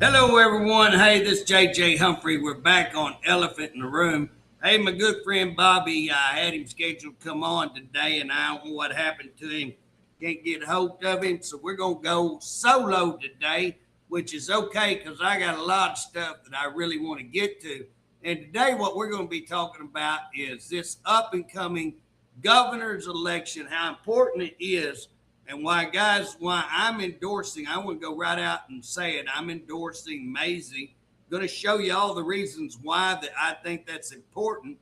Hello, everyone. Hey, this is JJ Humphrey. We're back on Elephant in the Room. Hey, my good friend Bobby, I had him scheduled to come on today, and I don't know what happened to him. Can't get a hold of him, so we're going to go solo today, which is okay because I got a lot of stuff that I really want to get to. And today, what we're going to be talking about is this up and coming governor's election, how important it is and why, guys, why I'm endorsing, I want to go right out and say it. I'm endorsing Maisie. Going to show you all the reasons why that I think that's important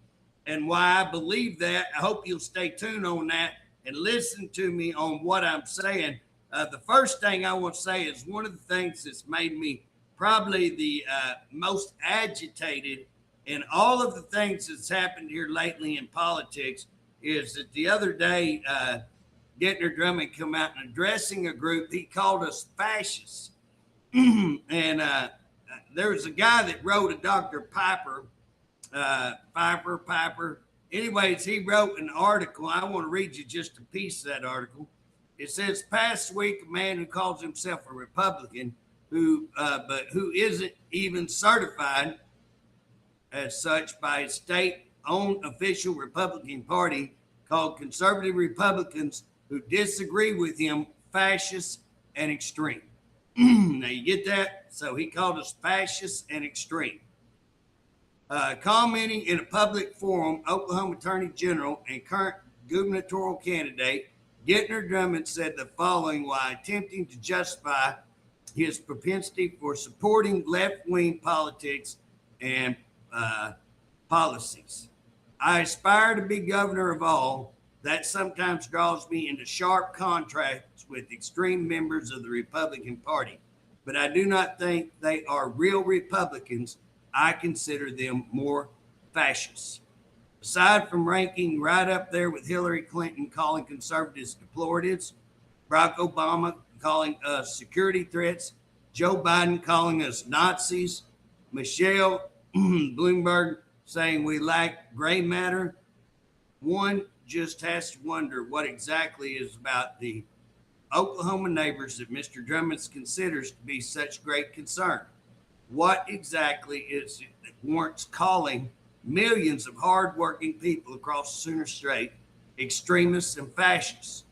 and why I believe that. I hope you'll stay tuned on that and listen to me on what I'm saying. The first thing I want to say is one of the things that's made me probably the most agitated in all of the things that's happened here lately in politics is that the other day, Gettner Drummond come out and addressing a group. He called us fascists. and there was a guy that wrote a Dr. Piper. Anyways, he wrote an article. I want to read you just a piece of that article. It says, past week, a man who calls himself a Republican, but who isn't even certified as such by a state-owned official Republican Party, called conservative Republicans who disagree with him fascist and extreme. Now you get that? So he called us fascist and extreme. Commenting in a public forum, Oklahoma Attorney General and current gubernatorial candidate Gettner Drummond said the following while attempting to justify his propensity for supporting left-wing politics and policies. I aspire to be governor of all. That sometimes draws me into sharp contrasts with extreme members of the Republican Party, but I do not think they are real Republicans. I consider them more fascists. Aside from ranking right up there with Hillary Clinton calling conservatives deploratives, Barack Obama calling us security threats, Joe Biden calling us Nazis, Michelle Bloomberg saying we lack gray matter, one just has to wonder what exactly is about the Oklahoma neighbors that Mr. Drummond considers to be such great concern. What exactly is it that warrants calling millions of hardworking people across the Sooner Strait extremists and fascists?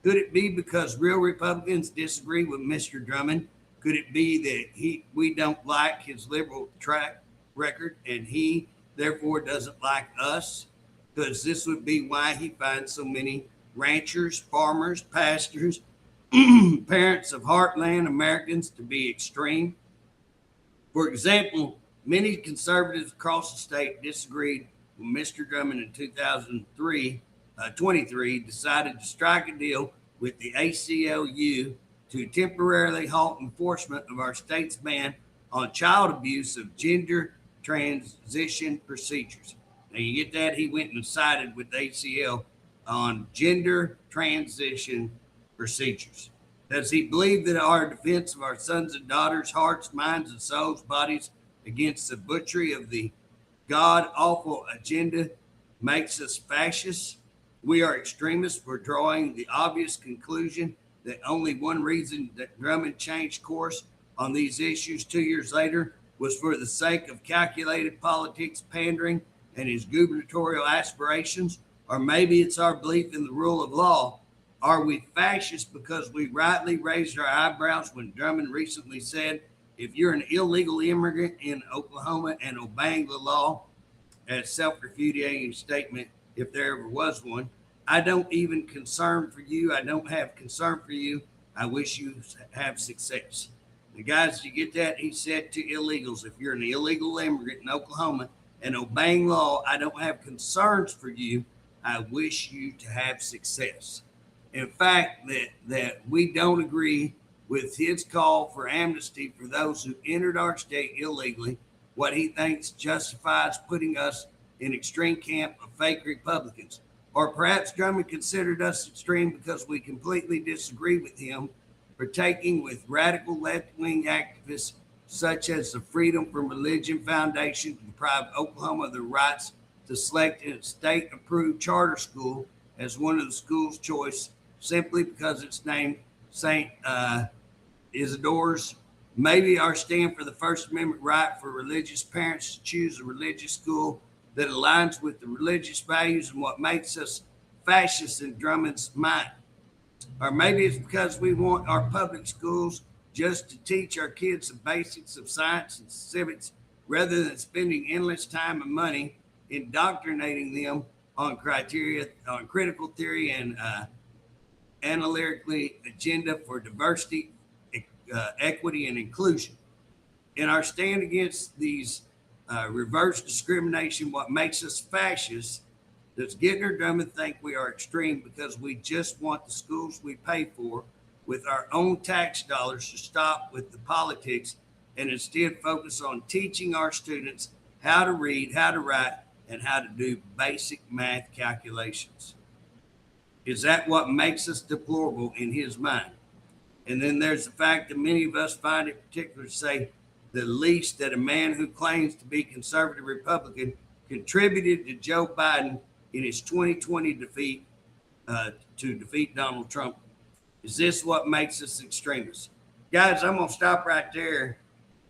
Could it be because real Republicans disagree with Mr. Drummond? Could it be that we don't like his liberal track record and he therefore doesn't like us? Because this would be why he finds so many ranchers, farmers, pastors, parents of heartland Americans to be extreme. For example, many conservatives across the state disagreed when Mr. Drummond in 2023 decided to strike a deal with the ACLU to temporarily halt enforcement of our state's ban on child abuse of gender transition procedures. Now you get that? He went and sided with ACL on gender transition procedures. Does he believe that our defense of our sons and daughters' hearts, minds, and souls, bodies against the butchery of the god-awful agenda makes us fascists? We are extremists for drawing the obvious conclusion that only one reason that Drummond changed course on these issues 2 years later was for the sake of calculated politics, pandering, and his gubernatorial aspirations, or maybe it's our belief in the rule of law. Are we fascists because we rightly raised our eyebrows when Drummond recently said, if you're an illegal immigrant in Oklahoma and obeying the law, as self-refuting statement, if there ever was one, I don't even concern for you. I don't have concern for you. I wish you have success. The guys, you get that? He said to illegals, if you're an illegal immigrant in Oklahoma and obeying law, I don't have concerns for you. I wish you to have success. In fact, that we don't agree with his call for amnesty for those who entered our state illegally, what he thinks justifies putting us in extreme camp of fake Republicans. Or perhaps Drummond considered us extreme because we completely disagree with him for taking with radical left-wing activists such as the Freedom from Religion Foundation to deprive Oklahoma of the rights to select a state-approved charter school as one of the school's choice simply because it's named St. Isidore's maybe our stand for the First Amendment right for religious parents to choose a religious school that aligns with the religious values and what makes us fascists in Drummond's mind. Or maybe it's because we want our public schools just to teach our kids the basics of science and civics rather than spending endless time and money indoctrinating them on criteria, on critical theory and analytically agenda for diversity, equity, and inclusion. In our stand against these reverse discrimination, what makes us fascists, does Gittner Drummond think we are extreme because we just want the schools we pay for with our own tax dollars to stop with the politics and instead focus on teaching our students how to read, how to write, and how to do basic math calculations? Is that what makes us deplorable in his mind? And then there's the fact that many of us find it particular to say the least that a man who claims to be conservative Republican contributed to Joe Biden in his 2020 defeat to defeat Donald Trump. Is this what makes us extremists? Guys, I'm going to stop right there.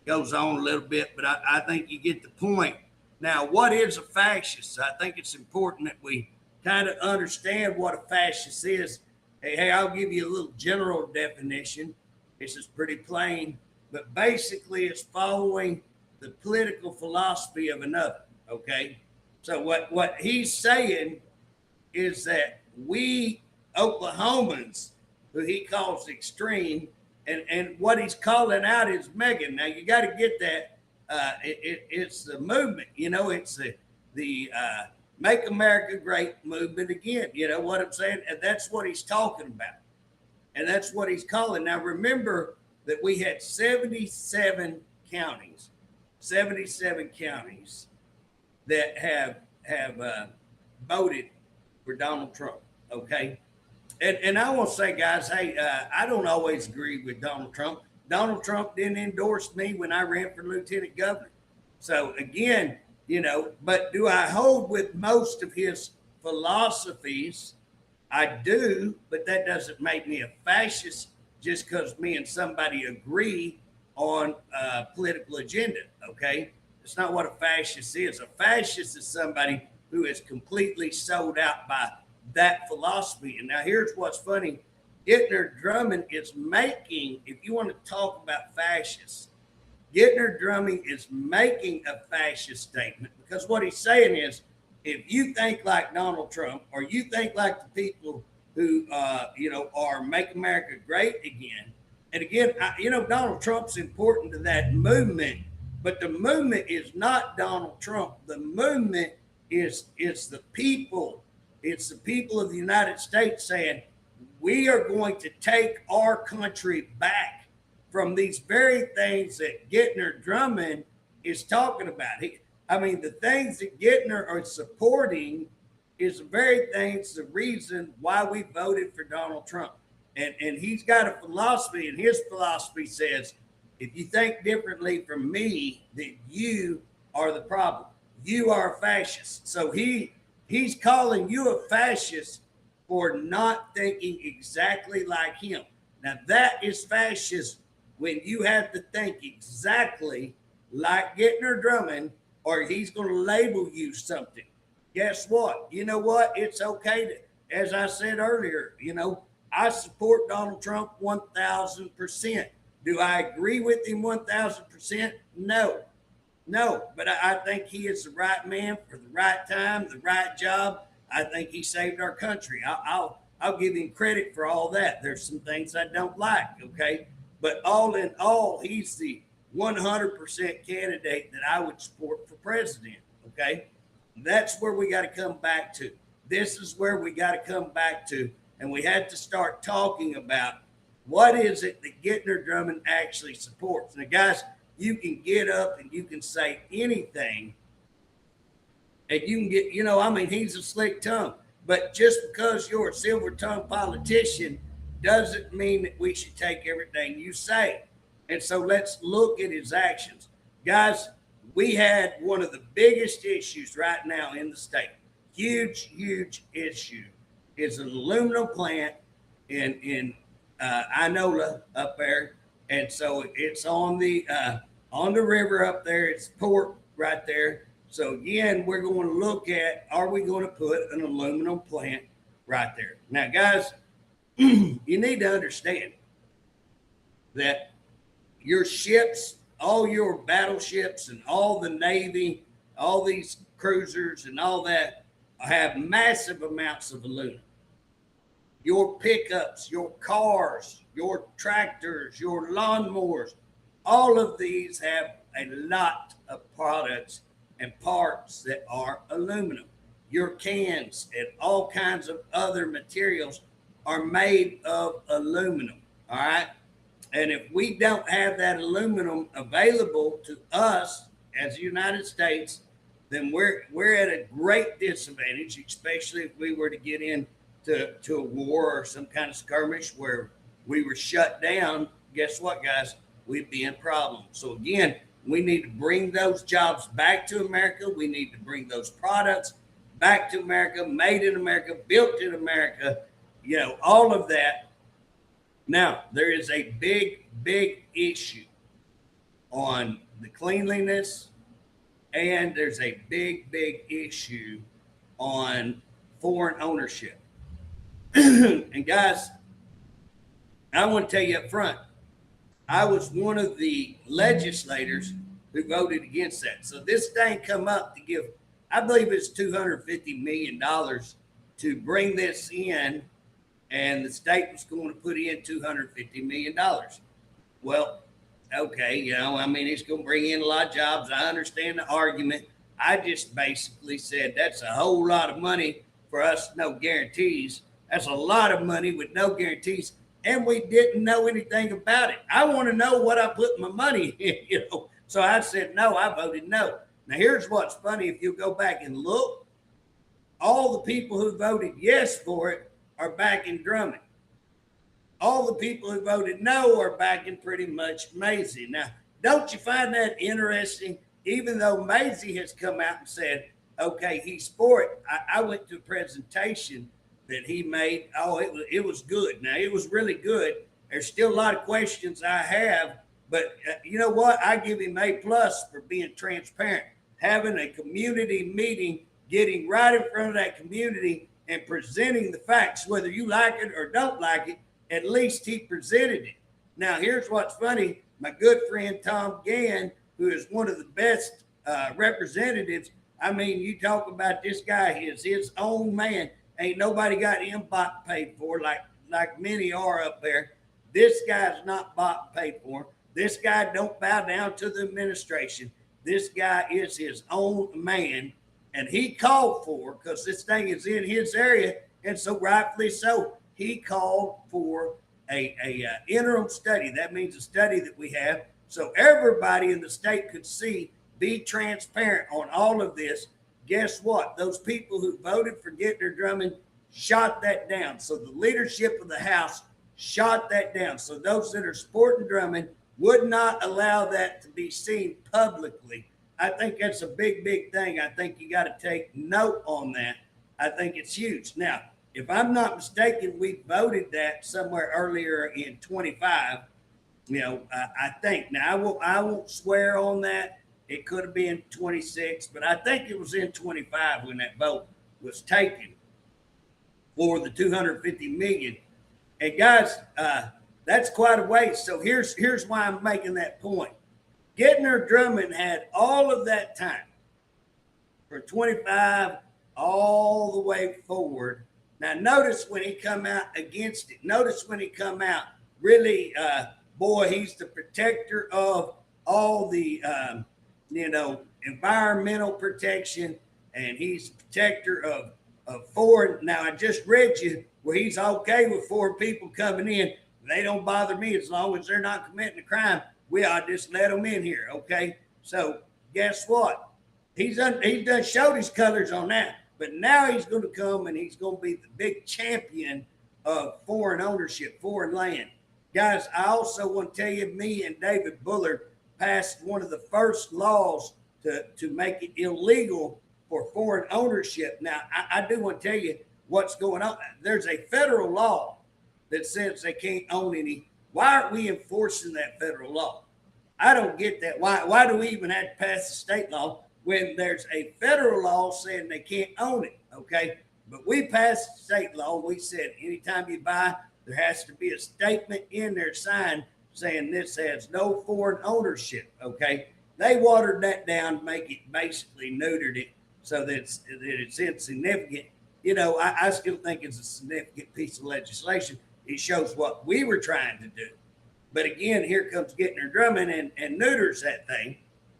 Goes on a little bit, but I think you get the point. Now, what is a fascist? I think it's important that we kind of understand what a fascist is. Hey, I'll give you a little general definition. This is pretty plain, but basically it's following the political philosophy of another, okay? So what he's saying is that we Oklahomans, who he calls extreme, and what he's calling out is Megan. Now, you got to get that. It's the movement, it's the Make America Great movement again. You know what I'm saying? And that's what he's talking about. And that's what he's calling. Now, remember that we had 77 counties that have voted for Donald Trump. Okay. And I want to say, guys, hey, I don't always agree with Donald Trump. Donald Trump didn't endorse me when I ran for lieutenant governor. So again, but do I hold with most of his philosophies? I do, but that doesn't make me a fascist just because me and somebody agree on a political agenda, okay? It's not what a fascist is. A fascist is somebody who is completely sold out by that philosophy. And now here's what's funny. Gittner Drummond is making, if you want to talk about fascists, Gittner Drummond is making a fascist statement because what he's saying is, if you think like Donald Trump or you think like the people who, are Make America Great Again, and again, Donald Trump's important to that movement, but the movement is not Donald Trump. The movement is the people. It's the people of the United States saying, we are going to take our country back from these very things that Gittner Drummond is talking about. The things that Gittner are supporting is the very things, the reason why we voted for Donald Trump. And he's got a philosophy, and his philosophy says, if you think differently from me, then you are the problem. You are a fascist. So he's calling you a fascist for not thinking exactly like him. Now, that is fascism, when you have to think exactly like Gittner Drummond, or he's going to label you something. Guess what? You know what? It's okay to, as I said earlier, I support Donald Trump 1,000%. Do I agree with him 1,000%? No, but I think he is the right man for the right time, the right job. I think he saved our country. I'll give him credit for all that. There's some things I don't like, okay? But all in all, he's the 100% candidate that I would support for president, okay? That's where we got to come back to. This is where we got to come back to, and we had to start talking about what is it that Gittner Drummond actually supports. Now, guys, you can get up and you can say anything, and you can get, he's a slick tongue. But just because you're a silver-tongued politician doesn't mean that we should take everything you say. And so let's look at his actions. Guys, we had one of the biggest issues right now in the state. Huge issue. It's an aluminum plant in Inola up there And so it's on the river up there. It's port right there. So again, we're going to look at, are we going to put an aluminum plant right there? Now, guys, you need to understand that your ships, all your battleships and all the Navy, all these cruisers and all that have massive amounts of aluminum. Your pickups, your cars, your tractors, your lawnmowers, all of these have a lot of products and parts that are aluminum. Your cans and all kinds of other materials are made of aluminum. All right. And if we don't have that aluminum available to us as the United States, then we're at a great disadvantage, especially if we were to get into a war or some kind of skirmish where we were shut down. Guess what, guys? We'd be in problems. So again, we need to bring those jobs back to America. We need to bring those products back to America, made in America, built in America, all of that. Now, there is a big, big issue on the cleanliness, and there's a big, big issue on foreign ownership. And guys, I want to tell you up front, I was one of the legislators who voted against that. So this thing come up to give, I believe it's $250 million to bring this in, and the state was going to put in $250 million. Well, okay, it's going to bring in a lot of jobs. I understand the argument. I just basically said that's a whole lot of money for us, no guarantees. That's a lot of money with no guarantees. And we didn't know anything about it. I want to know what I put my money in, So I said no, I voted no. Now here's what's funny. If you go back and look, all the people who voted yes for it are back in Drummond. All the people who voted no are back in pretty much Maisie. Now, don't you find that interesting? Even though Maisie has come out and said, okay, he's for it. I went to a presentation that he made. Oh, it was good. Now, it was really good. There's still a lot of questions I have, but you know what? I give him A+ for being transparent, having a community meeting, getting right in front of that community and presenting the facts, whether you like it or don't like it. At least he presented it. Now, here's what's funny. My good friend Tom Gann, who is one of the best representatives, you talk about this guy, he is his own man. Ain't nobody got him bought paid for like many are up there. This guy's not bought paid for. This guy don't bow down to the administration. This guy is his own man. And he called for, because this thing is in his area, and so rightfully so, he called for a interim study. That means a study that we have, so everybody in the state could see, be transparent on all of this. Guess what? Those people who voted for Gittner Drummond shot that down. So the leadership of the House shot that down. So those that are supporting Drummond would not allow that to be seen publicly. I think that's a big, big thing. I think you got to take note on that. I think it's huge. Now, if I'm not mistaken, we voted that somewhere earlier in 25. I think. Now, I won't swear on that. It could have been 26, but I think it was in 25 when that vote was taken for the 250 million. And guys, that's quite a waste. So here's why I'm making that point. Gittner Drummond had all of that time for 25 all the way forward. Now, notice when he come out against it. Notice when he come out, really, he's the protector of all the, environmental protection, and he's the protector of foreign. Now, I just read you where he's okay with foreign people coming in. They don't bother me as long as they're not committing a crime. We ought to just let them in here, okay? So guess what? He's done showed his colors on that, but now he's going to come and he's going to be the big champion of foreign ownership, foreign land. Guys, I also want to tell you, me and David Bullard passed one of the first laws to make it illegal for foreign ownership. Now, I do want to tell you what's going on. There's a federal law that says they can't own any Why aren't we enforcing that federal law? I don't get that. Why do we even have to pass a state law when there's a federal law saying they can't own it? Okay. But we passed a state law. We said anytime you buy, there has to be a statement in there signed saying this has no foreign ownership. Okay. They watered that down to make it basically neutered it so that it's insignificant. You know, I still think it's a significant piece of legislation. It shows what we were trying to do. But again, here comes Gittner Drummond and neuters that thing.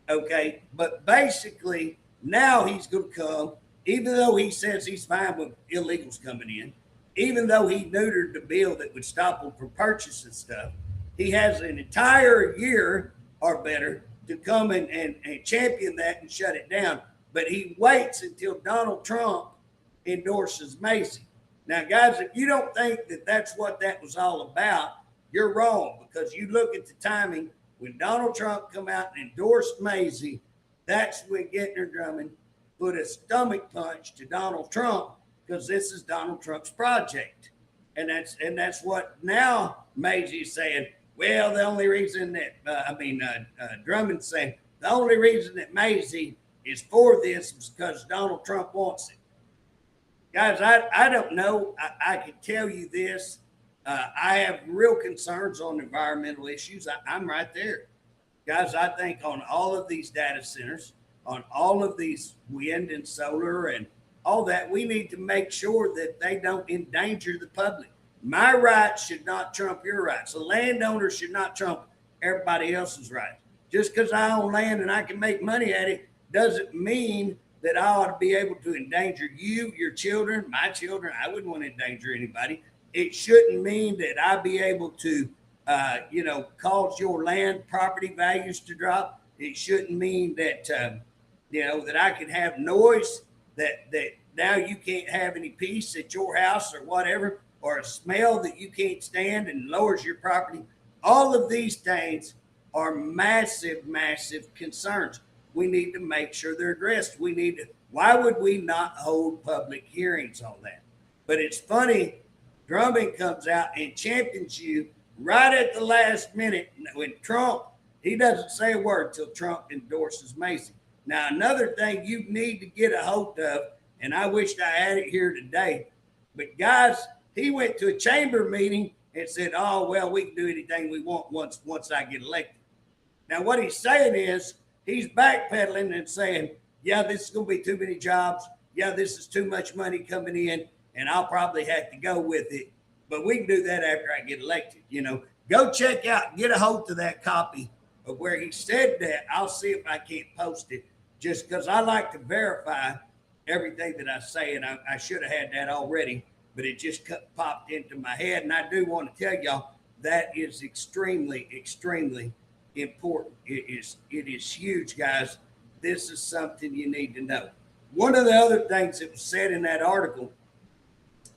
Okay. But basically, now he's going to come, even though he says he's fine with illegals coming in, even though he neutered the bill that would stop them from purchasing stuff, he has an entire year or better to come and champion that and shut it down. But he waits until Donald Trump endorses Macy. Now, guys, if you don't think that that's what that was all about, you're wrong, because you look at the timing. When Donald Trump come out and endorsed Macy, that's when Gittner Drummond put a stomach punch to Donald Trump, because this is Donald Trump's project. And that's what now Macy is saying. Well, the only reason that, Drummond's saying the only reason that Macy is for this is because Donald Trump wants it. Guys, I don't know. I can tell you this. I have real concerns on environmental issues. I'm right there. Guys, I think on all of these data centers, on all of these wind and solar and all that, we need to make sure that they don't endanger the public. My rights should not trump your rights. A landowner should not trump everybody else's rights. Just because I own land and I can make money at it doesn't mean that I ought to be able to endanger you, your children, my children. I wouldn't want to endanger anybody. It shouldn't mean that I be able to, cause your land property values to drop. It shouldn't mean that, that I can have noise that now you can't have any peace at your house or whatever, or a smell that you can't stand and lowers your property. All of these things are massive, massive concerns. We need to make sure they're addressed. Why would we not hold public hearings on that? But it's funny, Drummond comes out and champions you right at the last minute when Trump, he doesn't say a word till Trump endorses Macy. Now, another thing you need to get a hold of, and I wished I had it here today, but guys, he went to a chamber meeting and said, oh, well, we can do anything we want once I get elected. Now, what he's saying is he's backpedaling and saying, yeah, this is going to be too many jobs. Yeah, this is too much money coming in, and I'll probably have to go with it. But we can do that after I get elected. Go check out, get a hold of that copy of where he said that. I'll see if I can't post it, just because I like to verify everything that I say, and I should have had that already, but it just popped into my head. And I do want to tell y'all that is extremely, extremely important. It is huge, guys. This is something you need to know. One of the other things that was said in that article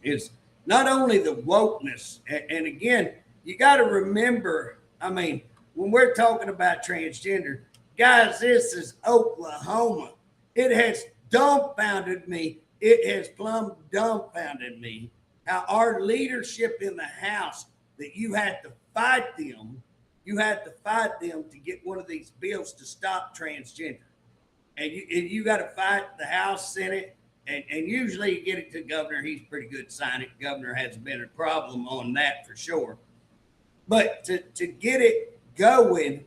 is not only the wokeness, and again, you got to remember, when we're talking about transgender, guys, this is Oklahoma. It has dumbfounded me. It has plumb dumbfounded me how our leadership in the House, that you have to fight them. You have to fight them to get one of these bills to stop transgender. And you got to fight the House, Senate, and usually you get it to the governor. He's pretty good at signing it. Governor hasn't been a problem on that for sure. But to get it going,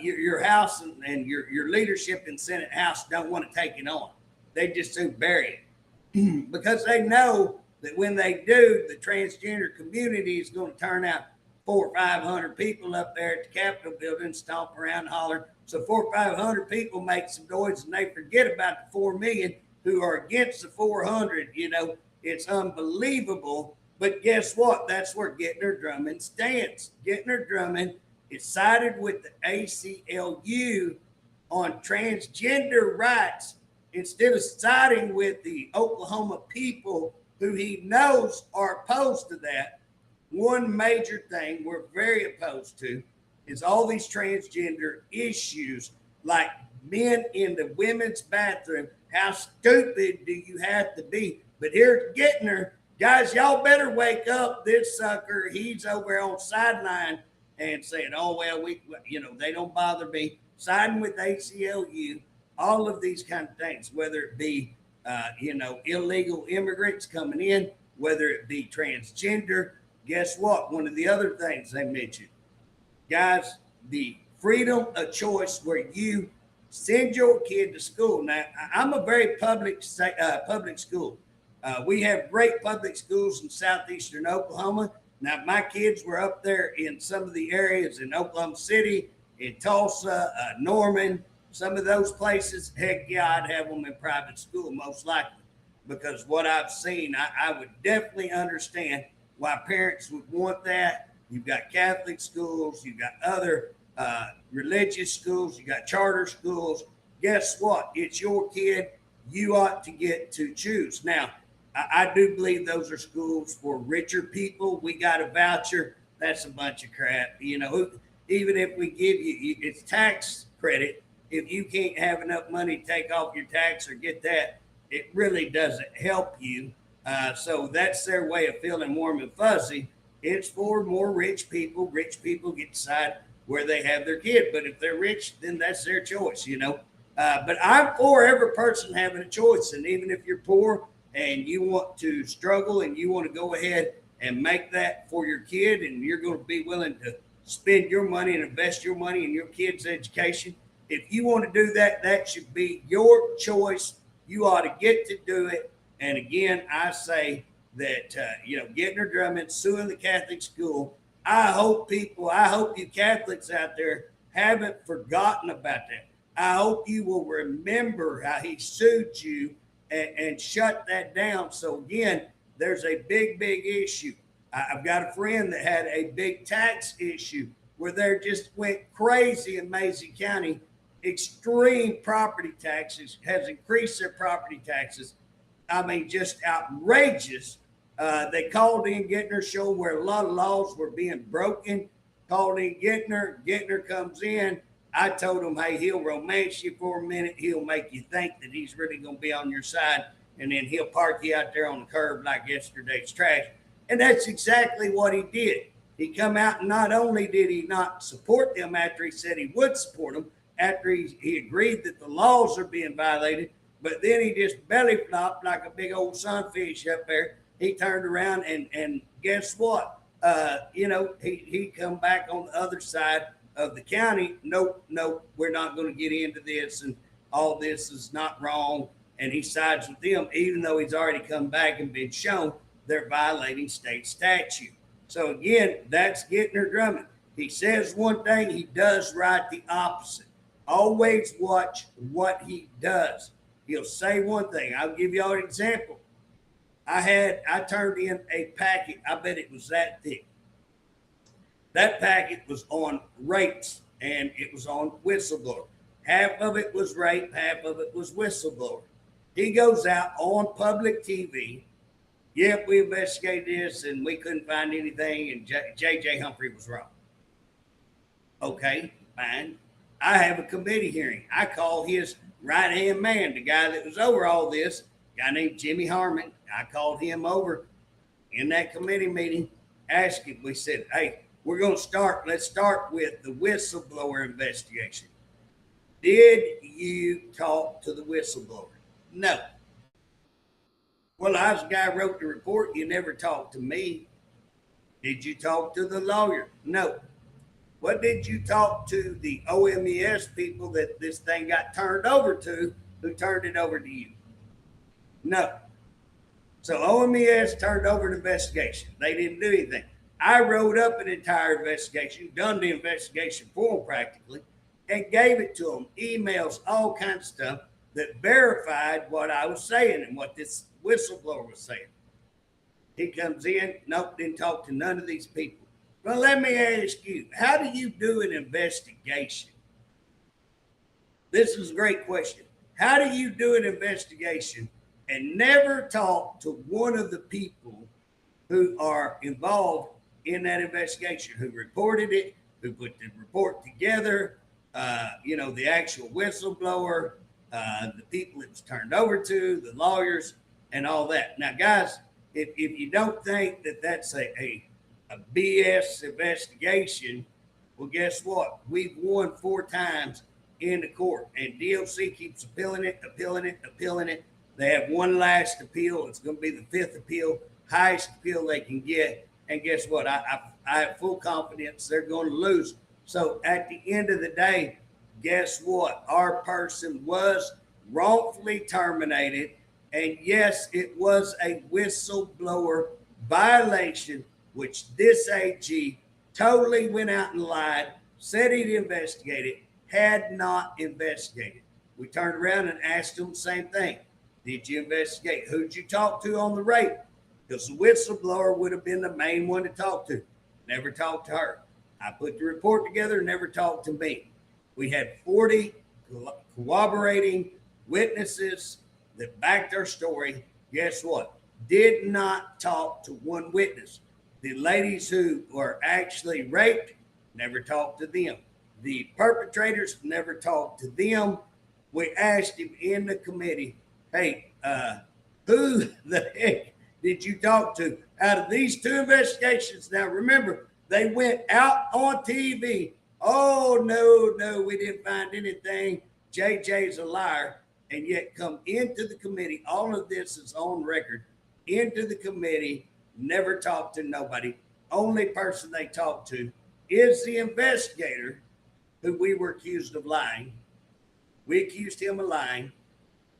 your House and your leadership in Senate House don't want to take it on. They just soon bury it because they know that when they do, the transgender community is going to turn out 400 or 500 people up there at the Capitol building, stomp around and holler. So 400 or 500 people make some noise and they forget about the 4 million who are against the 400. It's unbelievable. But guess what? That's where Gittner Drummond stands. Gittner Drummond is sided with the ACLU on transgender rights instead of siding with the Oklahoma people who he knows are opposed to that. One major thing we're very opposed to is all these transgender issues, like men in the women's bathroom. How stupid do you have to be? But here's Gittner. Guys, y'all better wake up. This sucker, he's over on sideline and saying, oh, well, they don't bother me. Siding with ACLU, all of these kind of things, whether it be, illegal immigrants coming in, whether it be transgender. Guess what? One of the other things they mentioned, guys, the freedom of choice where you send your kid to school. Now, I'm a very public school. We have great public schools in southeastern Oklahoma. Now, my kids were up there in some of the areas in Oklahoma City, in Tulsa, Norman, some of those places. Heck yeah, I'd have them in private school most likely, because what I've seen, I would definitely understand why parents would want that. You've got Catholic schools, you've got other religious schools, you got charter schools. Guess what? It's your kid. You ought to get to choose. Now, I do believe those are schools for richer people. We got a voucher. That's a bunch of crap. Even if we give you, it's tax credit. If you can't have enough money to take off your tax or get that, it really doesn't help you. So that's their way of feeling warm and fuzzy. It's for more rich people. Rich people get to decide where they have their kid. But if they're rich, then that's their choice, But I'm for every person having a choice. And even if you're poor and you want to struggle and you want to go ahead and make that for your kid, and you're going to be willing to spend your money and invest your money in your kid's education, if you want to do that, that should be your choice. You ought to get to do it. And again, I say that, Gittner Drummond suing the Catholic school. I hope you Catholics out there haven't forgotten about that. I hope you will remember how he sued you and shut that down. So again, there's a big issue. I've got a friend that had a big tax issue where they just went crazy in Mason County. Extreme property taxes has increased their property taxes. I mean, just outrageous. They called in Gittner, showing where a lot of laws were being broken. Called in Gittner. Gittner comes in. I told him, hey, he'll romance you for a minute. He'll make you think that he's really going to be on your side. And then he'll park you out there on the curb like yesterday's trash. And that's exactly what he did. He come out, and not only did he not support them after he said he would support them, after he agreed that the laws are being violated, but then he just belly flopped like a big old sunfish up there. He turned around and guess what? He come back on the other side of the county. Nope, we're not going to get into this, and all this is not wrong. And he sides with them, even though he's already come back and been shown they're violating state statute. So again, that's Gittner Drummond. He says one thing, he does right the opposite. Always watch what he does. He'll say one thing. I'll give you all an example. I turned in a packet. I bet it was that thick. That packet was on rapes, and it was on whistleblower. Half of it was rape, half of it was whistleblower. He goes out on public TV. Yep, we investigated this, and we couldn't find anything, and J.J. Humphrey was wrong. Okay, fine. I have a committee hearing. I call his right-hand man, the guy that was over all this, a guy named Jimmy Harmon. I called him over in that committee meeting, asked him, we said, hey, let's start with the whistleblower investigation. Did you talk to the whistleblower? No. Well, I was the guy who wrote the report. You never talked to me. Did you talk to the lawyer? No. What did you talk to the OMES people that this thing got turned over to, who turned it over to you? No. So OMES turned over the investigation. They didn't do anything. I wrote up an entire investigation, done the investigation for them practically, and gave it to them, emails, all kinds of stuff that verified what I was saying and what this whistleblower was saying. He comes in, nope, didn't talk to none of these people. Well, let me ask you, how do you do an investigation? This is a great question. How do you do an investigation and never talk to one of the people who are involved in that investigation, who reported it, who put the report together, the actual whistleblower, the people it was turned over to, the lawyers, and all that? Now, guys, if you don't think that that's a BS investigation, well, guess what? We've won 4 times in the court, and DOC keeps appealing it, appealing it, appealing it. They have one last appeal. It's going to be the 5th appeal, highest appeal they can get. And guess what? I have full confidence they're going to lose. So at the end of the day, guess what? Our person was wrongfully terminated. And yes, it was a whistleblower violation, which this AG totally went out and lied, said he'd investigate it, had not investigated. We turned around and asked him the same thing. Did you investigate? Who'd you talk to on the rape? Because the whistleblower would have been the main one to talk to. Never talked to her. I put the report together, never talked to me. We had 40 corroborating witnesses that backed our story. Guess what? Did not talk to one witness. The ladies who were actually raped, never talked to them. The perpetrators, never talked to them. We asked him in the committee, hey, who the heck did you talk to out of these 2 investigations? Now, remember, they went out on TV. Oh, no, we didn't find anything. JJ's a liar. And yet come into the committee. All of this is on record. Into the committee, never talked to nobody. Only person they talked to is the investigator who we were accused of lying. We accused him of lying.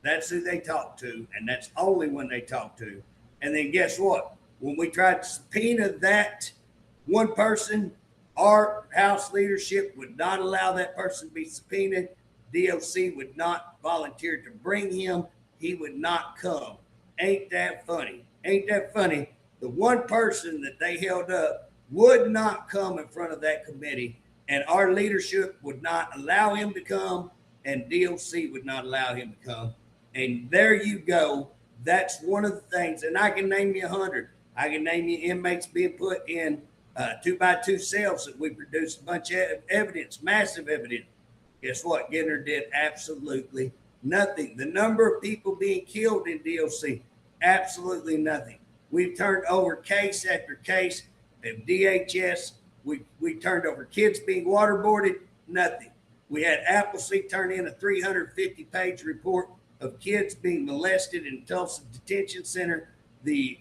That's who they talked to, and that's only when they talked to. And then guess what? When we tried to subpoena that one person, our House leadership would not allow that person to be subpoenaed. DOC would not volunteer to bring him. He would not come. Ain't that funny? Ain't that funny? The one person that they held up would not come in front of that committee, and our leadership would not allow him to come, and DOC would not allow him to come. And there you go. That's one of the things. And I can name you 100. I can name you inmates being put in 2x2 cells that we produced a bunch of evidence, massive evidence. Guess what? Ginter did absolutely nothing. The number of people being killed in DOC, absolutely nothing. We've turned over case after case of DHS. We turned over kids being waterboarded, nothing. We had Appleseed turn in a 350-page report of kids being molested in Tulsa Detention Center. The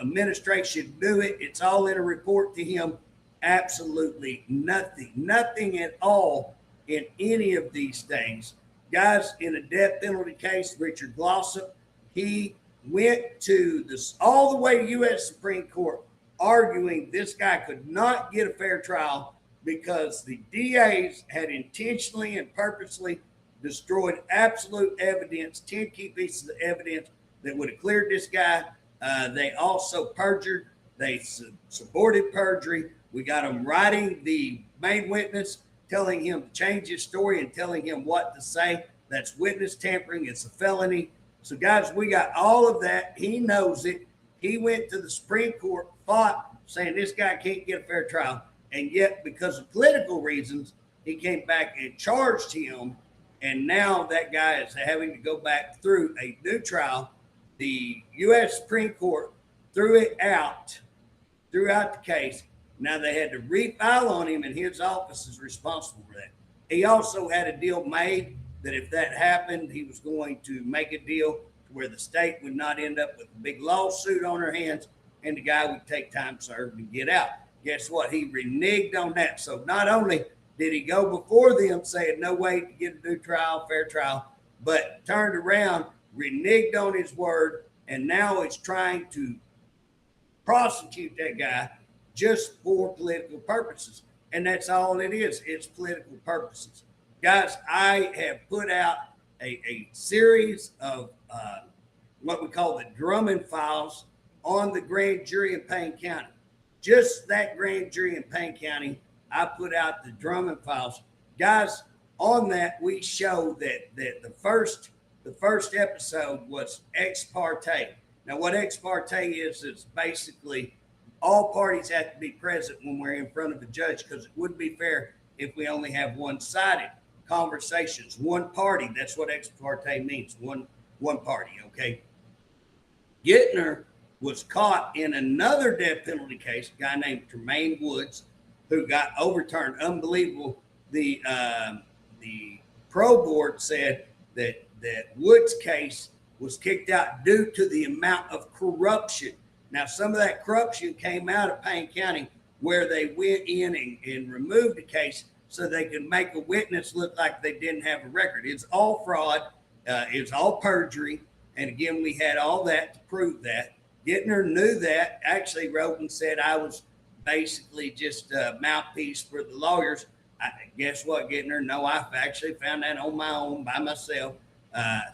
administration knew it. It's all in a report to him. Absolutely nothing. Nothing at all in any of these things. Guys, in a death penalty case, Richard Glossop, he went to this all the way to U.S. Supreme Court arguing this guy could not get a fair trial because the DAs had intentionally and purposely destroyed absolute evidence, 10 key pieces of evidence that would have cleared this guy. They also perjured. They supported perjury. We got them writing the main witness, telling him to change his story and telling him what to say. That's witness tampering. It's a felony. So, guys, we got all of that. He knows it. He went to the Supreme Court, fought, saying this guy can't get a fair trial. And yet, because of political reasons, he came back and charged him. And now that guy is having to go back through a new trial. The U.S. Supreme Court threw out the case. Now they had to refile on him, and his office is responsible for that. He also had a deal made that if that happened, he was going to make a deal where the state would not end up with a big lawsuit on their hands, and the guy would take time served and get out. Guess what? He reneged on that. So not only did he go before them saying no way to get a new trial, fair trial, but turned around, reneged on his word, and now is trying to prosecute that guy just for political purposes. And that's all it is. It's political purposes. Guys, I have put out a series of what we call the Drummond files on the grand jury in Payne County. Just that grand jury in Payne County, I put out the Drummond files. Guys, on that, we show that the first episode was ex parte. Now, what ex parte is basically all parties have to be present when we're in front of a judge, because it wouldn't be fair if we only have one-sided conversations, one party. That's what ex parte means, one party, okay? Gittner was caught in another death penalty case, a guy named Tremaine Woods, who got overturned. Unbelievable. The pro board said that Woods' case was kicked out due to the amount of corruption. Now, some of that corruption came out of Payne County, where they went in and removed the case so they could make a witness look like they didn't have a record. It's all fraud. It's all perjury. And again, we had all that to prove that. Gittner knew that. Actually wrote and said I was basically just a mouthpiece for the lawyers. Guess what, Gittner? No, I've actually found that on my own by myself.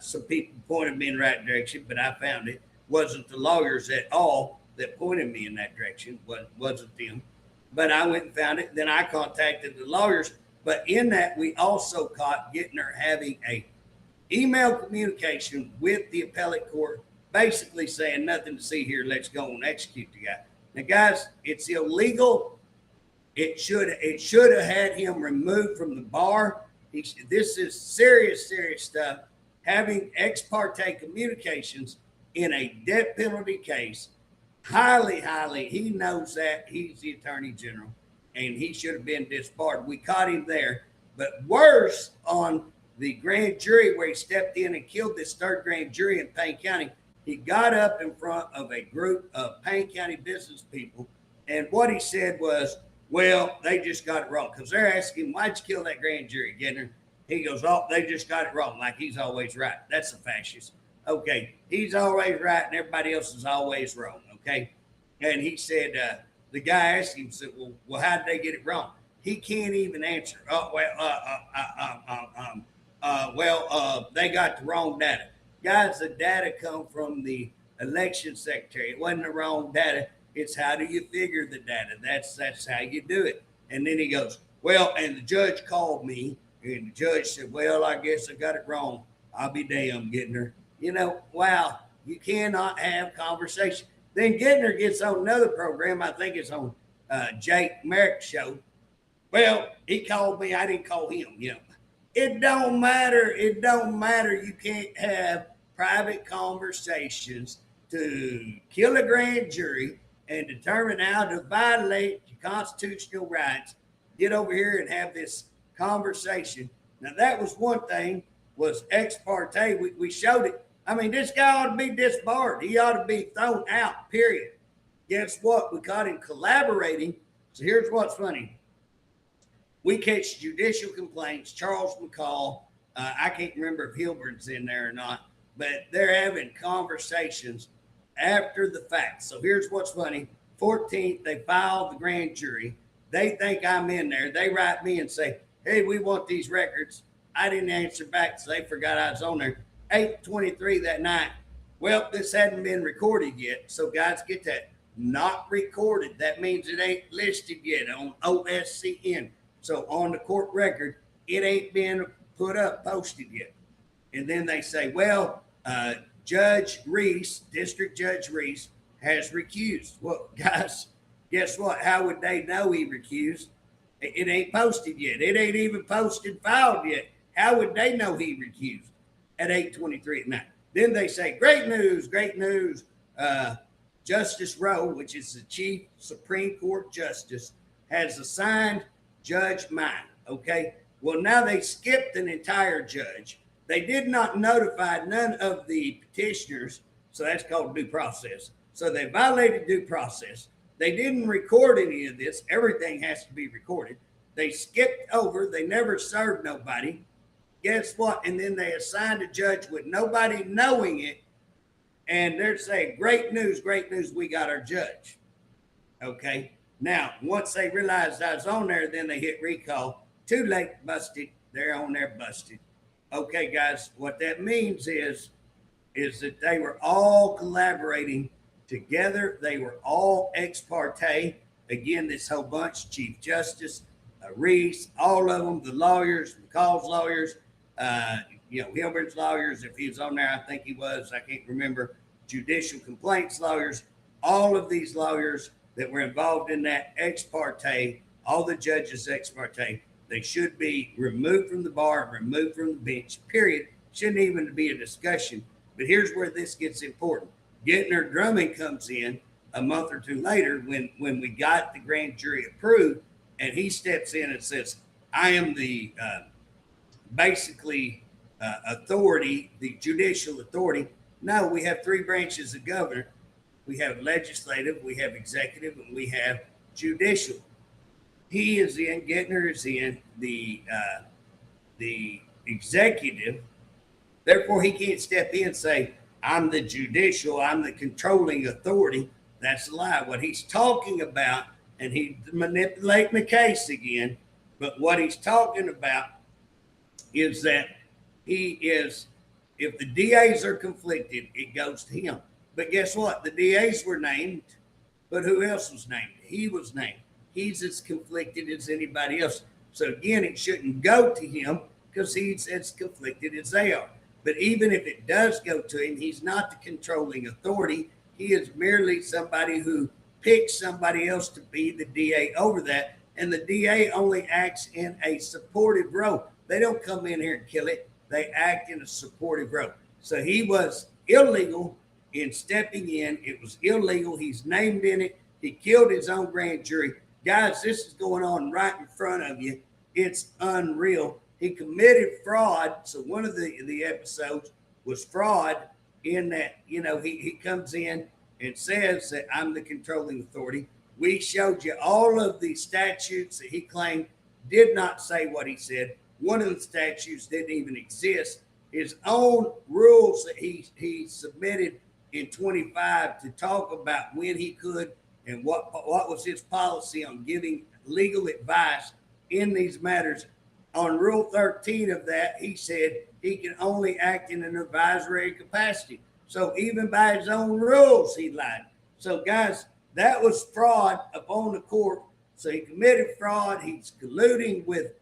Some people pointed me in the right direction, but I found it wasn't the lawyers at all that pointed me in that direction. Wasn't them. But I went and found it. Then I contacted the lawyers. But in that, we also caught Gittner having a email communication with the appellate court, basically saying nothing to see here. Let's go and execute the guy. Now, guys, it's illegal. It should have had him removed from the bar. This is serious stuff. Having ex parte communications in a death penalty case, highly, he knows that. He's the attorney general, and he should have been disbarred. We caught him there. But worse, on the grand jury where he stepped in and killed this third grand jury in Payne County, he got up in front of a group of Payne County business people, and what he said was, well, they just got it wrong. Because they're asking, why'd you kill that grand jury, Gittner? He goes, oh, they just got it wrong, like he's always right. That's a fascist. Okay, he's always right, and everybody else is always wrong, okay? And he said, the guy asked him, said, well, how did they get it wrong? He can't even answer. Oh, well, they got the wrong data. Guys, the data come from the election secretary. It wasn't the wrong data. It's how do you figure the data? That's how you do it. And then he goes, well, and the judge called me, and the judge said, well, I guess I got it wrong. I'll be damned, Gittner. You know, wow, you cannot have conversation. Then Gittner gets on another program. I think it's on Jake Merrick's show. Well, he called me. I didn't call him. You know, it don't matter. It don't matter. You can't have private conversations to kill a grand jury and determine how to violate your constitutional rights. Get over here and have this conversation. Now, that was one thing, was ex parte. We showed it. I mean, this guy ought to be disbarred. He ought to be thrown out, period. Guess what? We caught him collaborating. So here's what's funny. We catch judicial complaints. Charles McCall, I can't remember if Hilburn's in there or not, but they're having conversations after the fact. So here's what's funny. 14th, they filed the grand jury. They think I'm in there. They write me and say, hey, we want these records. I didn't answer back, so they forgot I was on there. 8:23 that night. Well, this hadn't been recorded yet. So guys, get that. Not recorded. That means it ain't listed yet on OSCN. So on the court record, it ain't been put up, posted yet. And then they say, well, Judge Reese, District Judge Reese, has recused. Well, guys, guess what? How would they know he recused? It ain't posted yet. It ain't even posted, filed yet. How would they know he recused at 8:23 at night? Then they say, great news, great news. Justice Rowe, which is the Chief Supreme Court Justice, has assigned Judge mine. Okay. Well, now they skipped an entire judge. They did not notify none of the petitioners. So that's called due process. So they violated due process. They didn't record any of this. Everything has to be recorded. They skipped over. They never served nobody. Guess what? And then they assigned a judge with nobody knowing it. And they're saying, great news, we got our judge. Okay. Now, once they realized I was on there, then they hit recall. Too late, busted. They're on there, busted. Okay, guys, what that means is that they were all collaborating together. They were all ex parte. Again, this whole bunch, Chief Justice, Reese, all of them, the lawyers, McCall's lawyers, Hilbert's lawyers, if he was on there, I think he was, I can't remember, judicial complaints lawyers, all of these lawyers that were involved in that ex parte, all the judges ex parte, they should be removed from the bar, removed from the bench, period. Shouldn't even be a discussion. But here's where this gets important. Gittner Drummond comes in a month or two later when we got the grand jury approved, and he steps in and says, I am the basically authority, the judicial authority. No, we have three branches of government. We have legislative, we have executive, and we have judicial. He is in, Gittner is in the executive. Therefore, he can't step in and say, I'm the judicial, I'm the controlling authority. That's a lie. What he's talking about, and he's manipulating the case again, but what he's talking about is that he is, if the DAs are conflicted, it goes to him. But guess what? The DAs were named, but who else was named? He was named. He's as conflicted as anybody else. So again, it shouldn't go to him because he's as conflicted as they are. But even if it does go to him, he's not the controlling authority. He is merely somebody who picks somebody else to be the DA over that. And the DA only acts in a supportive role. They don't come in here and kill it. They act in a supportive role. So he was illegal in stepping in. It was illegal. He's named in it. He killed his own grand jury. Guys, this is going on right in front of you. It's unreal. He committed fraud. So one of the episodes was fraud in that, he comes in and says that I'm the controlling authority. We showed you all of the statutes that he claimed did not say what he said. One of the statutes didn't even exist. His own rules that he submitted in 25 to talk about when he could and what was his policy on giving legal advice in these matters. On Rule 13 of that, he said he can only act in an advisory capacity. So even by his own rules, he lied. So guys, that was fraud upon the court. So he committed fraud. He's colluding with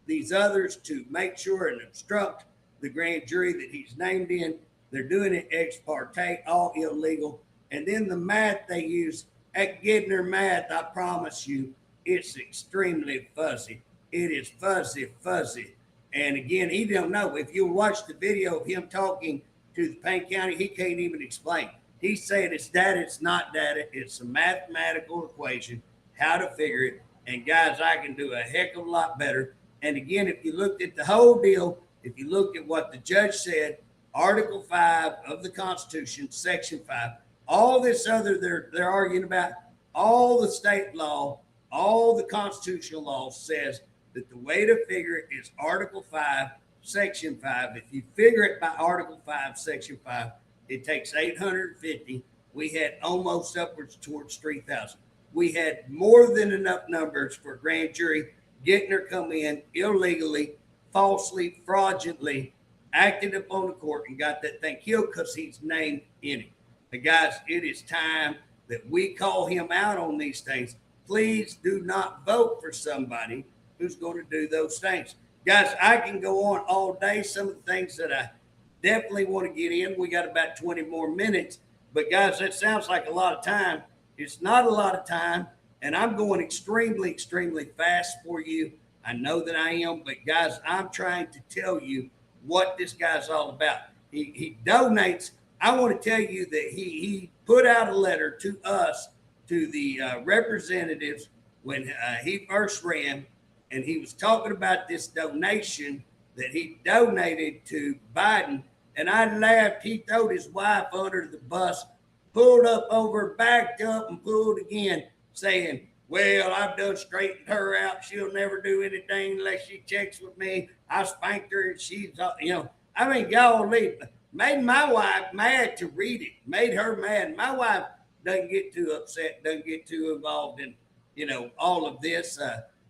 these others to make sure and obstruct the grand jury that he's named in. They're doing it ex parte, all illegal. And then the math they use, at Gittner math, I promise you, it's extremely fuzzy. It is fuzzy. And again, he don't know. If you watch the video of him talking to the Payne County, he can't even explain. He said it's data, it's not data. It's a mathematical equation, how to figure it. And guys, I can do a heck of a lot better. And again, if you looked at the whole deal, if you looked at what the judge said, Article 5 of the Constitution, Section 5, all this other they're arguing about, all the state law, all the constitutional law says that the way to figure it is Article 5, Section 5. If you figure it by Article 5, Section 5, it takes 850. We had almost upwards towards 3,000. We had more than enough numbers for grand jury. Gittner come in illegally, falsely, fraudulently, acted upon the court and got that thing killed because he's named in it. But guys, it is time that we call him out on these things. Please do not vote for somebody who's going to do those things. Guys, I can go on all day. Some of the things that I definitely want to get in. We got about 20 more minutes. But guys, that sounds like a lot of time. It's not a lot of time. And I'm going extremely, extremely fast for you. I know that I am. But guys, I'm trying to tell you what this guy's all about. He donates. I want to tell you that he put out a letter to us, to the representatives when he first ran, and he was talking about this donation that he donated to Biden. And I laughed. He threw his wife under the bus, pulled up over, backed up, and pulled again, saying, well, I've done straightened her out. She'll never do anything unless she checks with me. I spanked her and she's, I mean, golly, made my wife mad to read it, made her mad. My wife doesn't get too upset, doesn't get too involved in, all of this.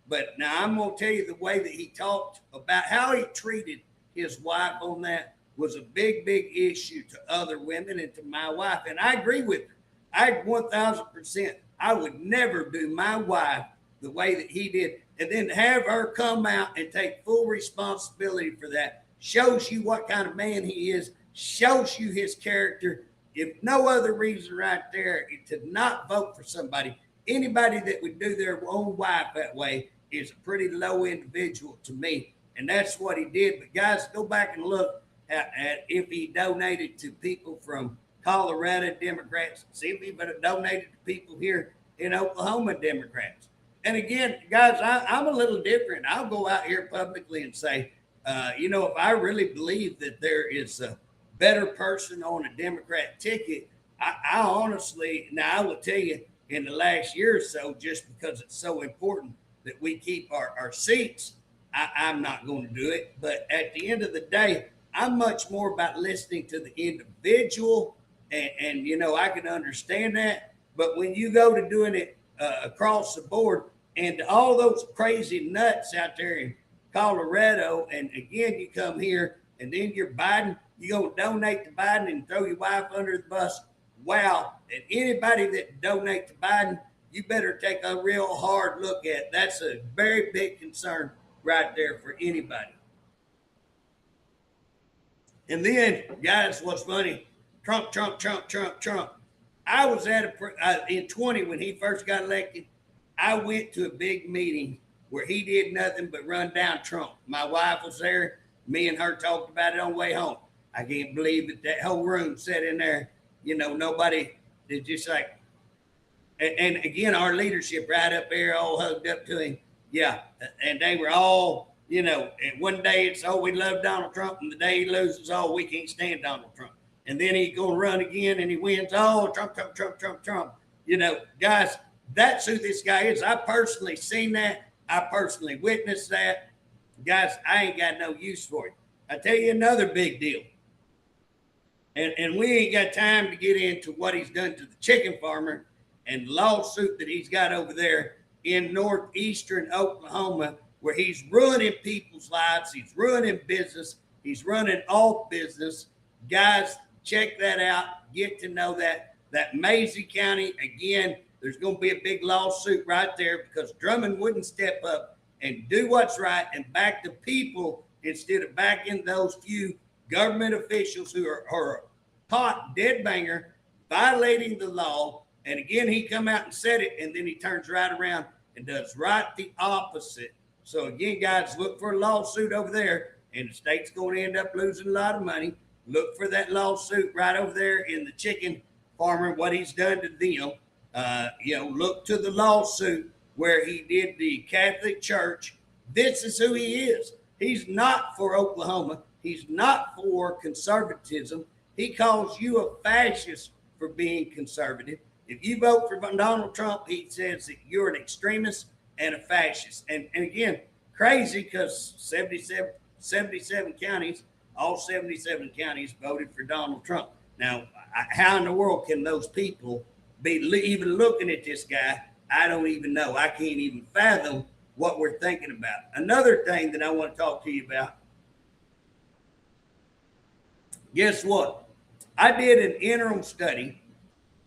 But now I'm going to tell you the way that he talked about how he treated his wife on that was a big, big issue to other women and to my wife. And I agree with her. I 1,000%. I would never do my wife the way that he did. And then have her come out and take full responsibility for that. Shows you what kind of man he is. Shows you his character. If no other reason right there to not vote for somebody, anybody that would do their own wife that way is a pretty low individual to me. And that's what he did. But guys, go back and look at if he donated to people from Colorado Democrats simply but donated to people here in Oklahoma Democrats. And again, guys, I'm a little different. I'll go out here publicly and say, if I really believe that there is a better person on a Democrat ticket, I honestly, now I will tell you, in the last year or so, just because it's so important that we keep our seats, I'm not going to do it. But at the end of the day, I'm much more about listening to the individual, and I can understand that. But when you go to doing it across the board, and all those crazy nuts out there in Colorado, and again, you come here, and then you're Biden, you're going to donate to Biden and throw your wife under the bus. Wow. And anybody that donate to Biden, you better take a real hard look at. That's a very big concern right there for anybody. And then, guys, what's funny? Trump. I was at in 20 when he first got elected. I went to a big meeting where he did nothing but run down Trump. My wife was there. Me and her talked about it on the way home. I can't believe that whole room sat in there. Nobody did, just like, and again, our leadership right up there, all hugged up to him. Yeah. And they were all, and one day it's, oh, we love Donald Trump. And the day he loses, oh, we can't stand Donald Trump. And then he's going to run again and he wins. Oh, Trump. Guys, that's who this guy is. I personally seen that. I personally witnessed that. Guys, I ain't got no use for it. I tell you another big deal. And we ain't got time to get into what he's done to the chicken farmer and the lawsuit that he's got over there in northeastern Oklahoma, where he's ruining people's lives. He's ruining business. He's running off business. Guys, check that out. Get to know that. That Mazie County, again, there's going to be a big lawsuit right there because Drummond wouldn't step up and do what's right and back the people instead of backing those few government officials who are caught dead banger violating the law. And again, he come out and said it, and then he turns right around and does right the opposite. So again, guys, look for a lawsuit over there, and the state's going to end up losing a lot of money. Look for that lawsuit right over there in the chicken farmer, what he's done to them. Look to the lawsuit where he did the Catholic Church. This is who he is. He's not for Oklahoma. He's not for conservatism. He calls you a fascist for being conservative. If you vote for Donald Trump, he says that you're an extremist and a fascist. And again, crazy because 77 counties, all 77 counties voted for Donald Trump. Now, how in the world can those people be even looking at this guy? I don't even know. I can't even fathom what we're thinking about. Another thing that I want to talk to you about. Guess what? I did an interim study.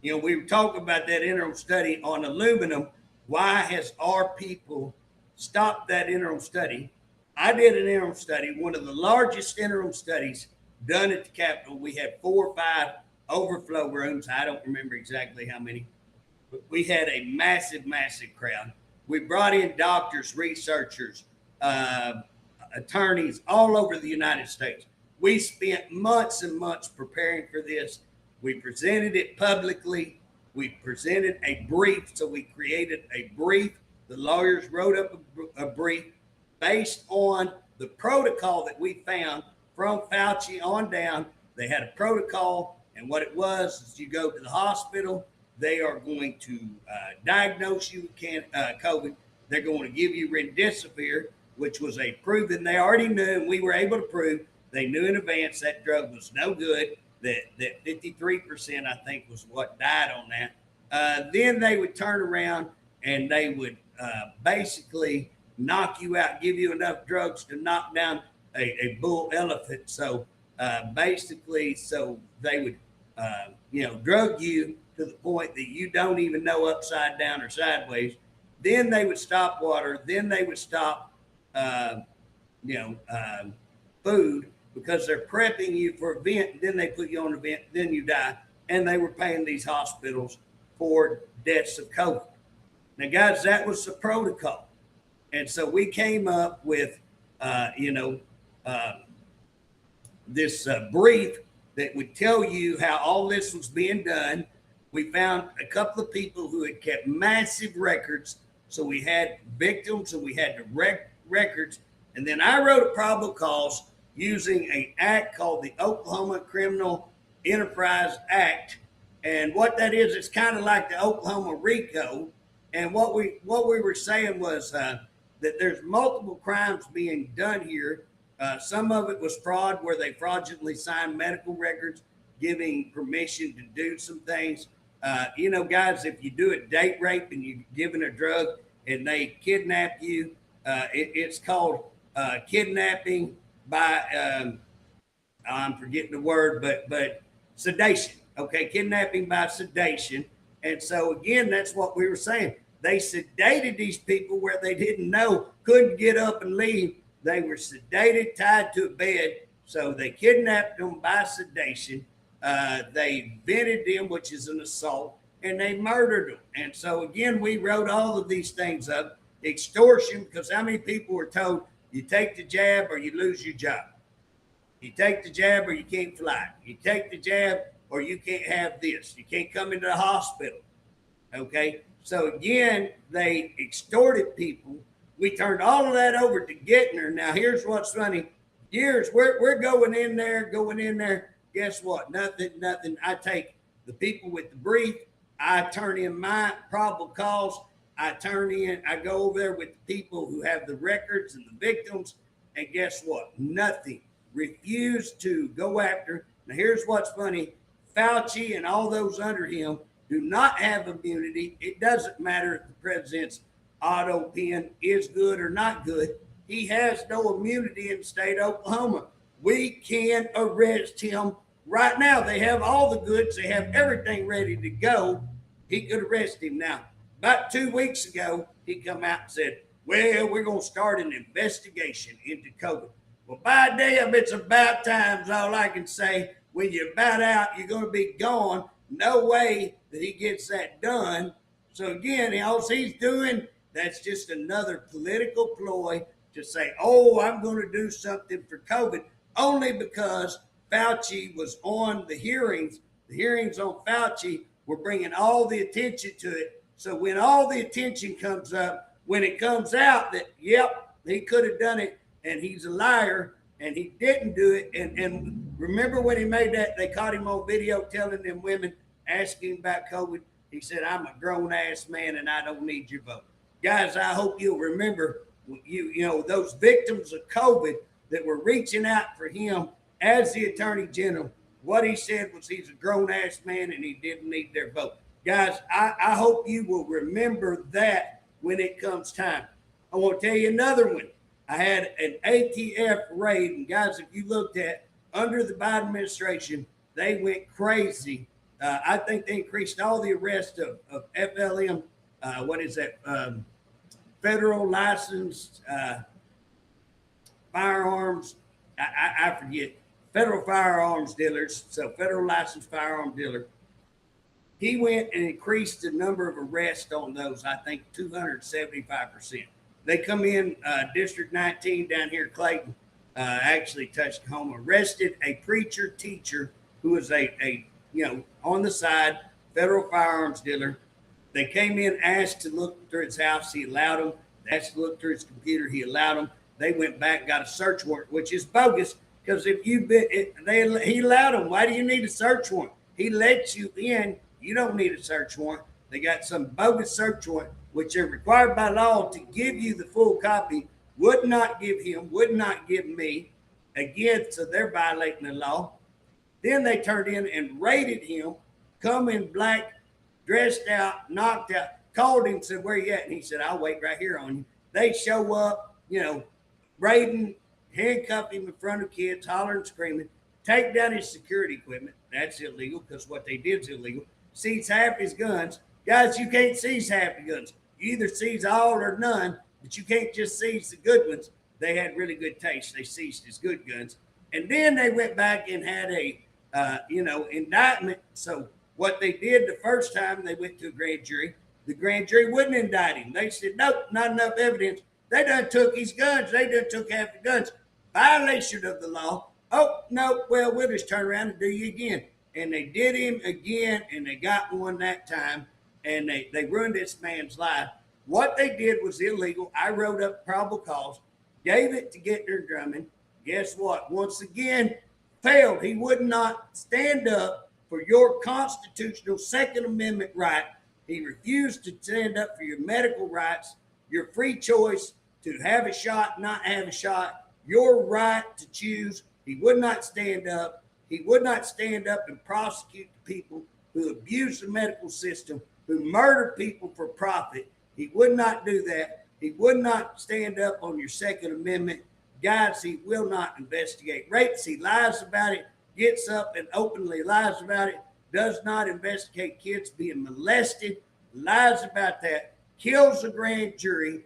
We were talking about that interim study on aluminum. Why has our people stopped that interim study? I did an interim study, one of the largest interim studies done at the Capitol. We had 4 or 5 overflow rooms. I don't remember exactly how many, but we had a massive crowd. We brought in doctors, researchers, attorneys all over the United States. We spent months and months preparing for this. We presented it publicly. We presented a brief. So we created a brief. The lawyers wrote up a brief based on the protocol that we found from Fauci on down. They had a protocol, and what it was is you go to the hospital. They are going to diagnose you with COVID. They're going to give you remdesivir, which was a proven, they already knew, and we were able to prove, they knew in advance that drug was no good, that 53%, I think, was what died on that. Then they would turn around and they would basically knock you out, give you enough drugs to knock down a bull elephant. So basically, so they would, drug you to the point that you don't even know upside down or sideways. Then they would stop water. Then they would stop, food, because they're prepping you for a vent. Then they put you on a vent. Then you die. And they were paying these hospitals for deaths of COVID. Now, guys, that was the protocol. And so we came up with, this brief that would tell you how all this was being done. We found a couple of people who had kept massive records. So we had victims and we had the records. And then I wrote a probable cause using an act called the Oklahoma Criminal Enterprise Act. And what that is, it's kind of like the Oklahoma RICO. And what we were saying was that there's multiple crimes being done here. Some of it was fraud, where they fraudulently signed medical records, giving permission to do some things. Guys, if you do a date rape and you're given a drug and they kidnap you, it's called kidnapping by I'm forgetting the word, but sedation. Okay, kidnapping by sedation. And so again, that's what we were saying. They sedated these people where they didn't know, couldn't get up and leave. They were sedated, tied to a bed. So they kidnapped them by sedation. They vented them, which is an assault, and they murdered them. And so again, we wrote all of these things up. Extortion, because how many people were told you take the jab or you lose your job? You take the jab or you can't fly. You take the jab or you can't have this. You can't come into the hospital. Okay. So again, they extorted people. We turned all of that over to Gettner. Now here's what's funny. We're going in there. Guess what? Nothing. I take the people with the brief. I turn in my probable cause. I go over there with the people who have the records and the victims. And guess what? Nothing. Refused to go after. Now here's what's funny. Fauci and all those under him do not have immunity. It doesn't matter if the president's auto pen is good or not good. He has no immunity in the state of Oklahoma. We can arrest him right now. They have all the goods. They have everything ready to go. He could arrest him now. About 2 weeks ago, he come out and said, well, we're going to start an investigation into COVID. Well, by damn, it's about time is all I can say. When you're about out, you're going to be gone. No way that he gets that done. So again, all he's doing, that's just another political ploy to say, oh, I'm going to do something for COVID, only because Fauci was on the hearings. The hearings on Fauci were bringing all the attention to it. So when all the attention comes up, when it comes out that, yep, he could have done it and he's a liar and he didn't do it. And remember when he made that, they caught him on video telling them women, asking about COVID. He said, I'm a grown ass man and I don't need your vote. Guys, I hope you'll remember those victims of COVID that were reaching out for him as the attorney general. What he said was he's a grown ass man and he didn't need their vote. Guys, I hope you will remember that when it comes time. I want to tell you another one. I had an ATF raid, and guys, if you looked at under the Biden administration, they went crazy. I think they increased all the arrests of FLM. What is that? Federal licensed firearms. I forget. Federal firearms dealers. So federal licensed firearm dealer. He went and increased the number of arrests on those, I think, 275%. They come in District 19 down here in Clayton, actually touched home, arrested a preacher teacher who was a on the side, federal firearms dealer. They came in, asked to look through his house. He allowed them. They asked to look through his computer. He allowed them. They went back, got a search warrant, which is bogus because if you've been, he allowed them. Why do you need a search warrant? He lets you in. You don't need a search warrant. They got some bogus search warrant, which are required by law to give you the full copy, would not give him, would not give me. Again, so they're violating the law. Then they turned in and raided him, come in black, dressed out, knocked out, called him, said, where you at? And he said, I'll wait right here on you. They show up, raiding, handcuff him in front of kids, hollering, screaming, take down his security equipment. That's illegal because what they did is illegal. Seize half his guns. Guys, you can't seize half the guns. You either seize all or none, but you can't just seize the good ones. They had really good taste. They seized his good guns. And then they went back and had a, indictment. So what they did the first time, they went to a grand jury. The grand jury wouldn't indict him. They said, nope, not enough evidence. They done took his guns. They done took half the guns. Violation of the law. Oh, no, well, we'll just turn around and do you again. And they did him again, and they got one that time, and they ruined this man's life. What they did was illegal. I wrote up probable cause, gave it to Gittner Drummond. Guess what? Once again, failed. He would not stand up for your constitutional Second Amendment right. He refused to stand up for your medical rights, your free choice to have a shot, not have a shot, your right to choose. He would not stand up. He would not stand up and prosecute people who abuse the medical system, who murder people for profit. He would not do that. He would not stand up on your Second Amendment. Guys, he will not investigate rapes. He lies about it, gets up and openly lies about it, does not investigate kids being molested, lies about that, kills a grand jury.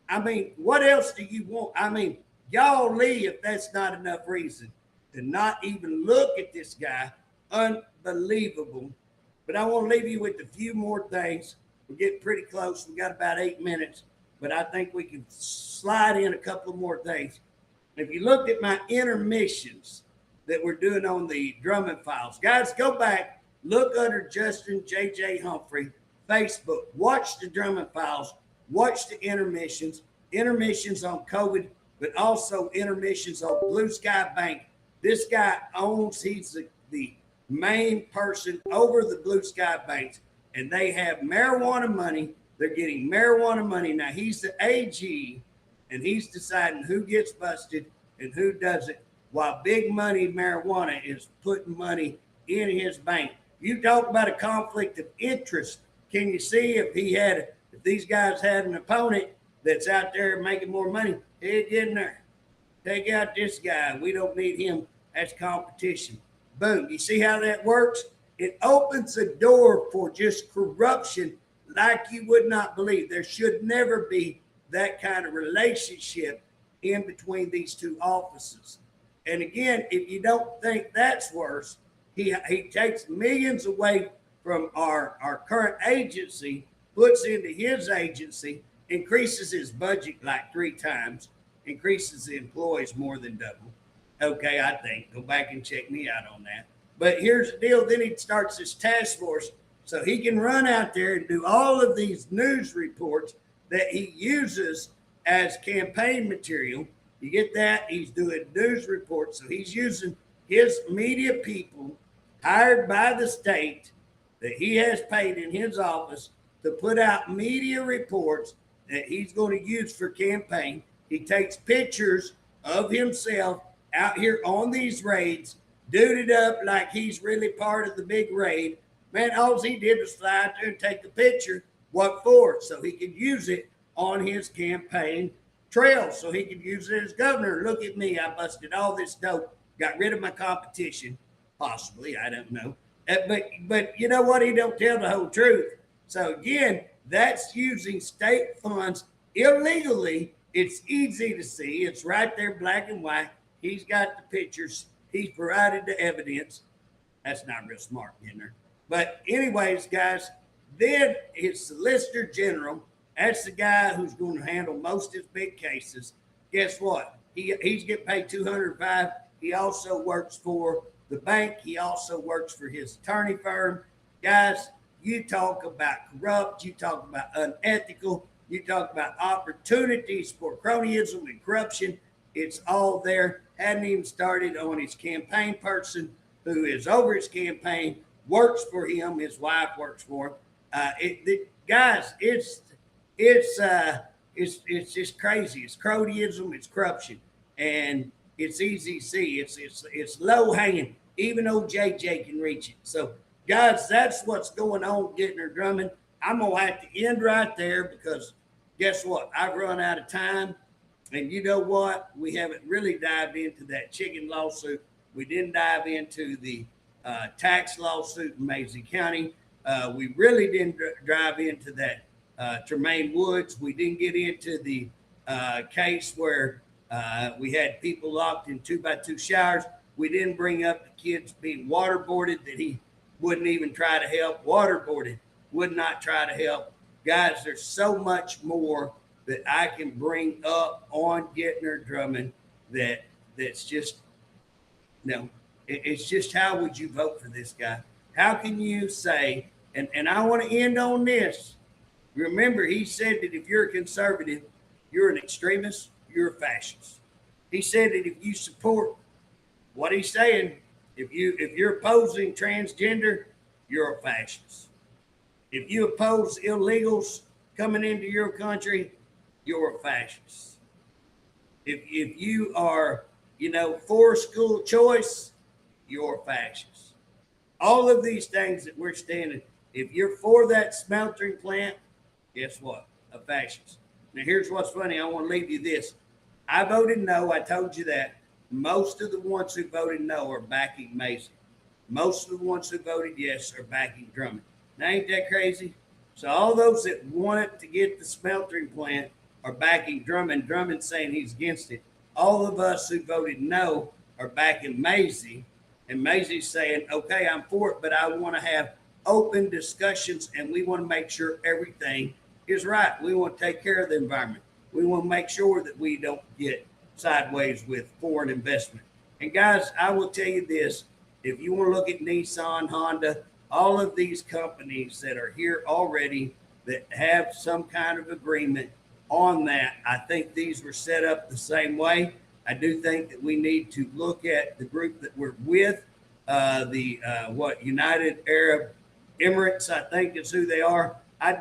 I mean, what else do you want? I mean, y'all leave if that's not enough reason to not even look at this guy. Unbelievable. But I want to leave you with a few more things. We're getting pretty close. We got about 8 minutes, but I think we can slide in a couple more things. If you looked at my intermissions that we're doing on the Drummond Files, guys, go back, look under Justin J.J. Humphrey, Facebook, watch the Drummond Files, watch the intermissions on COVID, but also intermissions on Blue Sky Bank. This guy he's the main person over the Blue Sky Banks, and they have marijuana money. They're getting marijuana money. Now, he's the AG, and he's deciding who gets busted and who doesn't, while big money marijuana is putting money in his bank. You talk about a conflict of interest. Can you see if these guys had an opponent that's out there making more money? Hey, get in there. Take out this guy. We don't need him. That's competition. Boom. You see how that works? It opens a door for just corruption like you would not believe. There should never be that kind of relationship in between these two offices. And again, if you don't think that's worse, he takes millions away from our current agency, puts into his agency, increases his budget like 3 times, increases the employees more than double. Okay, I think. Go back and check me out on that. But here's the deal. Then he starts this task force so he can run out there and do all of these news reports that he uses as campaign material. You get that? He's doing news reports. So he's using his media people hired by the state that he has paid in his office to put out media reports that he's going to use for campaign. He takes pictures of himself out here on these raids, duded up like he's really part of the big raid. Man, all he did was fly out there and take a picture. What for? So he could use it on his campaign trail, so he could use it as governor. Look at me. I busted all this dope, got rid of my competition. Possibly, I don't know. But you know what? He don't tell the whole truth. So again, that's using state funds illegally. It's easy to see. It's right there, black and white. He's got the pictures. He's provided the evidence. That's not real smart, Gittner. But anyways, guys, then his Solicitor General, that's the guy who's going to handle most of his big cases. Guess what? He's getting paid $205. He also works for the bank. He also works for his attorney firm. Guys, you talk about corrupt. You talk about unethical. You talk about opportunities for cronyism and corruption. It's all there. Hadn't even started on his campaign person who is over his campaign, works for him. His wife works for him. Guys, it's just crazy. It's cronyism. It's corruption, and it's easy to see. It's low hanging. Even old JJ can reach it. So, guys, that's what's going on, Gittner Drummond. I'm gonna have to end right there because guess what? I've run out of time. And you know what? We haven't really dived into that chicken lawsuit. We didn't dive into the tax lawsuit in Mason County. We really didn't dive into that Tremaine Woods. We didn't get into the case where we had people locked in 2x2 showers. We didn't bring up the kids being waterboarded that he wouldn't even try to help. Waterboarded, would not try to help. Guys, there's so much more that I can bring up on Gittner Drummond that's just No, it's just how would you vote for this guy? How can you say, and I want to end on this. Remember, he said that if you're a conservative, you're an extremist, you're a fascist. He said that if you support what he's saying, if you're opposing transgender, you're a fascist. If you oppose illegals coming into your country, you're a fascist. If you are, for school choice, you're a fascist. All of these things that we're standing, if you're for that smeltering plant, guess what? A fascist. Now, here's what's funny. I want to leave you this. I voted no. I told you that. Most of the ones who voted no are backing Mason. Most of the ones who voted yes are backing Drummond. Now, ain't that crazy? So all those that wanted to get the smeltering plant are backing Drummond. Drummond saying he's against it. All of us who voted no are backing Maisie. And Maisie's saying, okay, I'm for it, but I want to have open discussions and we want to make sure everything is right. We want to take care of the environment. We want to make sure that we don't get sideways with foreign investment. And guys, I will tell you this. If you want to look at Nissan, Honda, all of these companies that are here already that have some kind of agreement on that, I think these were set up the same way. I do think that we need to look at the group that we're with, United Arab Emirates, I think is who they are. I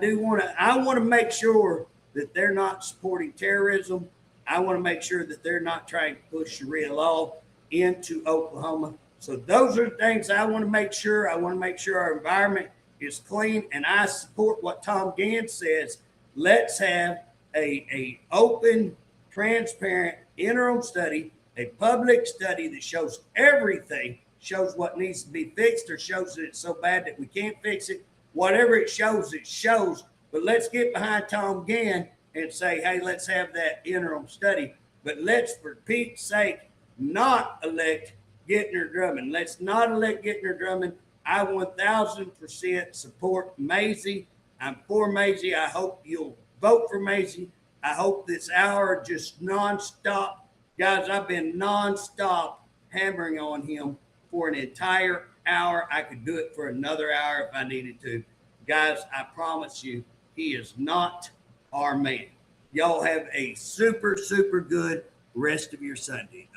want to make sure that they're not supporting terrorism. I want to make sure that they're not trying to push Sharia law into Oklahoma. So those are things I want to make sure. I want to make sure our environment is clean, and I support what Tom Gans says. Let's have a open, transparent interim study, a public study that shows everything, shows what needs to be fixed or shows that it's so bad that we can't fix it. Whatever it shows, it shows. But let's get behind Tom Gann and say, hey, let's have that interim study. But let's, for Pete's sake, not elect Gittner Drummond. Let's not elect Gittner Drummond. I 1,000% support Maisie. I'm for Maisie. I hope you'll vote for Maisie. I hope this hour just nonstop. Guys, I've been nonstop hammering on him for an entire hour. I could do it for another hour if I needed to. Guys, I promise you, he is not our man. Y'all have a super, super good rest of your Sunday.